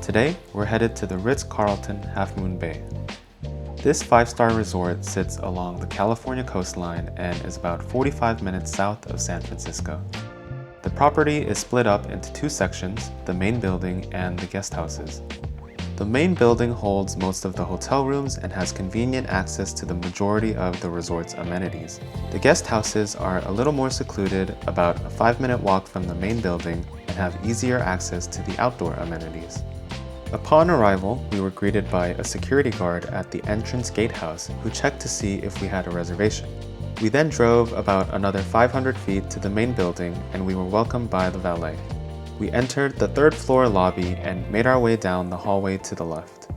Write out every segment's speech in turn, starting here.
Today, we're headed to the Ritz-Carlton Half Moon Bay. This 5-star resort sits along the California coastline and is about 45 minutes south of San Francisco. The property is split up into 2 sections, the main building and the guest houses. The main building holds most of the hotel rooms and has convenient access to the majority of the resort's amenities. The guest houses are a little more secluded, about a 5-minute walk from the main building, and have easier access to the outdoor amenities. Upon arrival, we were greeted by a security guard at the entrance gatehouse who checked to see if we had a reservation. We then drove about another 500 feet to the main building and we were welcomed by the valet. We entered the 3rd floor lobby and made our way down the hallway to the left,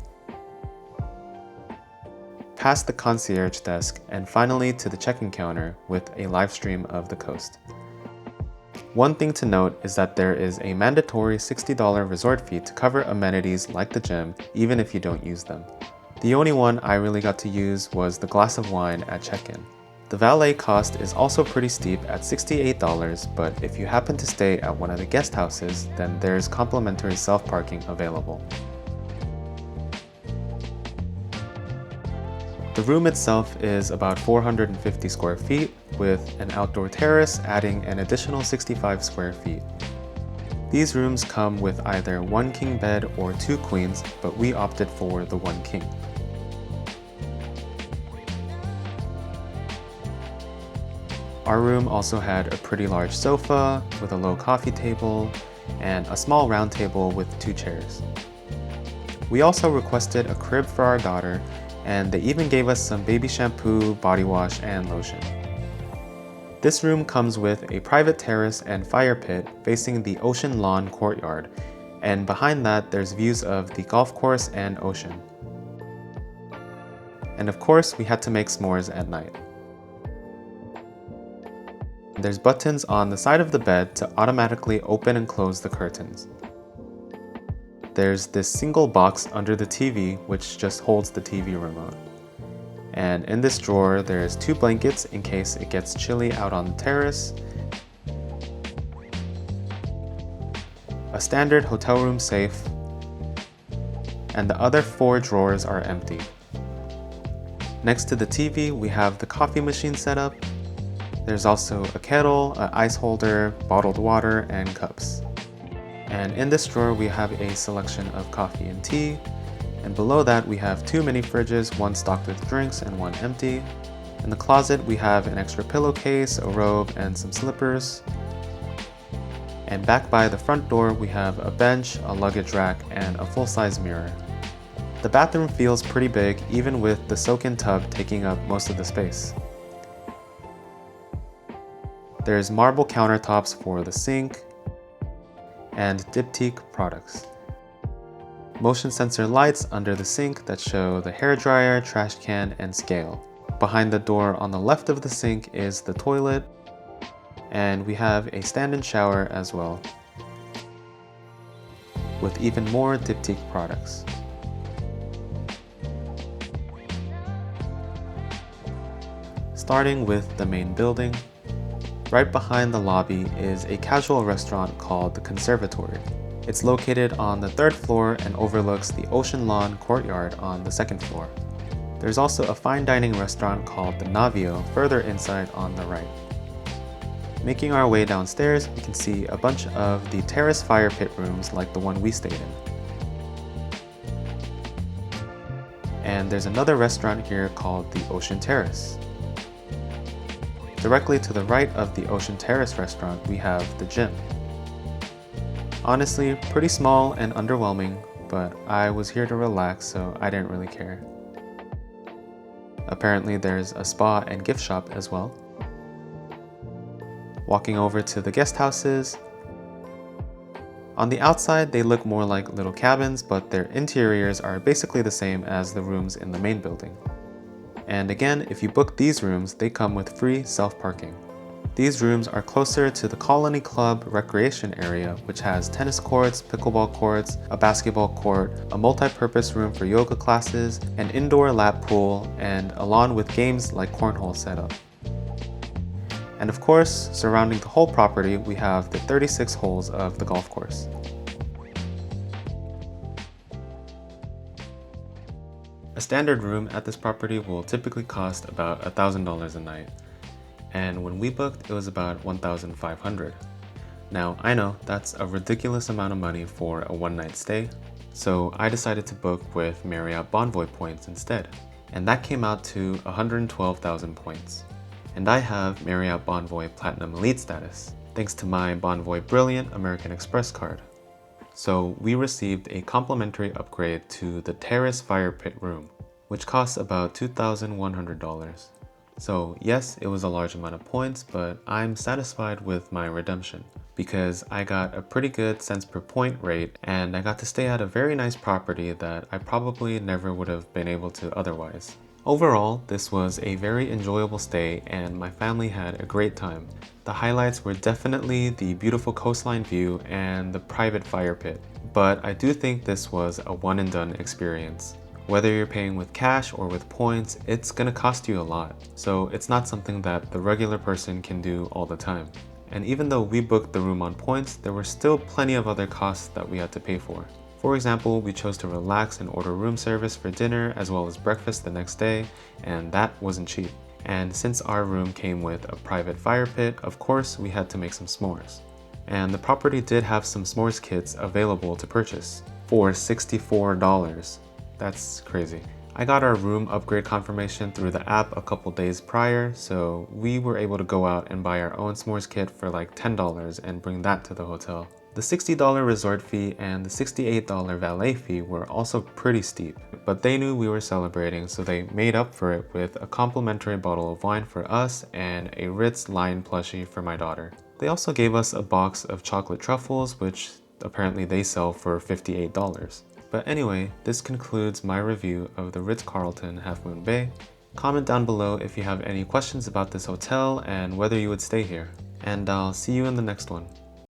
past the concierge desk and finally to the check-in counter with a live stream of the coast. One thing to note is that there is a mandatory $60 resort fee to cover amenities like the gym, even if you don't use them. The only one I really got to use was the glass of wine at check-in. The valet cost is also pretty steep at $68, but if you happen to stay at one of the guest houses, then there's complimentary self-parking available. The room itself is about 450 square feet, with an outdoor terrace adding an additional 65 square feet. These rooms come with either 1 king bed or 2 queens, but we opted for the 1 king. Our room also had a pretty large sofa with a low coffee table and a small round table with 2 chairs. We also requested a crib for our daughter, and they even gave us some baby shampoo, body wash, and lotion. This room comes with a private terrace and fire pit facing the ocean lawn courtyard, and behind that there's views of the golf course and ocean. And of course, we had to make s'mores at night. There's buttons on the side of the bed to automatically open and close the curtains. There's this single box under the TV which just holds the TV remote. And in this drawer there's 2 blankets in case it gets chilly out on the terrace, a standard hotel room safe, and the other 4 drawers are empty. Next to the TV we have the coffee machine set up. There's also a kettle, an ice holder, bottled water, and cups. And in this drawer we have a selection of coffee and tea, and below that we have 2 mini fridges, one stocked with drinks and one empty. In the closet we have an extra pillowcase, a robe, and some slippers. And back by the front door we have a bench, a luggage rack, and a full-size mirror. The bathroom feels pretty big, even with the soak-in tub taking up most of the space. There's marble countertops for the sink and diptyque products. Motion sensor lights under the sink that show the hairdryer, trash can, and scale. Behind the door on the left of the sink is the toilet, and we have a stand-in shower as well, with even more diptyque products. Starting with the main building, right behind the lobby is a casual restaurant called the Conservatory. It's located on the 3rd floor and overlooks the ocean lawn courtyard on the 2nd floor. There's also a fine dining restaurant called the Navio further inside on the right. Making our way downstairs, we can see a bunch of the terrace fire pit rooms like the one we stayed in. And there's another restaurant here called the Ocean Terrace. Directly to the right of the Ocean Terrace restaurant, we have the gym. Honestly, pretty small and underwhelming, but I was here to relax, so I didn't really care. Apparently there's a spa and gift shop as well. Walking over to the guest houses. On the outside, they look more like little cabins, but their interiors are basically the same as the rooms in the main building. And again, if you book these rooms, they come with free self-parking. These rooms are closer to the Colony Club recreation area, which has tennis courts, pickleball courts, a basketball court, a multi-purpose room for yoga classes, an indoor lap pool, and a lawn with games like cornhole set up. And of course, surrounding the whole property, we have the 36 holes of the golf course. A standard room at this property will typically cost about $1,000 a night, and when we booked it was about $1,500. Now I know that's a ridiculous amount of money for a one-night stay, so I decided to book with Marriott Bonvoy points instead, and that came out to 112,000 points. And I have Marriott Bonvoy Platinum Elite status, thanks to my Bonvoy Brilliant American Express card. So we received a complimentary upgrade to the Terrace Fire Pit room, which costs about $2,100. So yes, it was a large amount of points, but I'm satisfied with my redemption because I got a pretty good cents per point rate and I got to stay at a very nice property that I probably never would have been able to otherwise. Overall, this was a very enjoyable stay and my family had a great time. The highlights were definitely the beautiful coastline view and the private fire pit, but I do think this was a one and done experience. Whether you're paying with cash or with points, it's gonna cost you a lot, so it's not something that the regular person can do all the time. And even though we booked the room on points, there were still plenty of other costs that we had to pay for. For example, we chose to relax and order room service for dinner as well as breakfast the next day, and that wasn't cheap. And since our room came with a private fire pit, of course we had to make some s'mores. And the property did have some s'mores kits available to purchase for $64. That's crazy. I got our room upgrade confirmation through the app a couple days prior, so we were able to go out and buy our own s'mores kit for like $10 and bring that to the hotel. The $60 resort fee and the $68 valet fee were also pretty steep, but they knew we were celebrating, so they made up for it with a complimentary bottle of wine for us and a Ritz lion plushie for my daughter. They also gave us a box of chocolate truffles, which apparently they sell for $58. But anyway, this concludes my review of the Ritz-Carlton Half Moon Bay. Comment down below if you have any questions about this hotel and whether you would stay here. And I'll see you in the next one.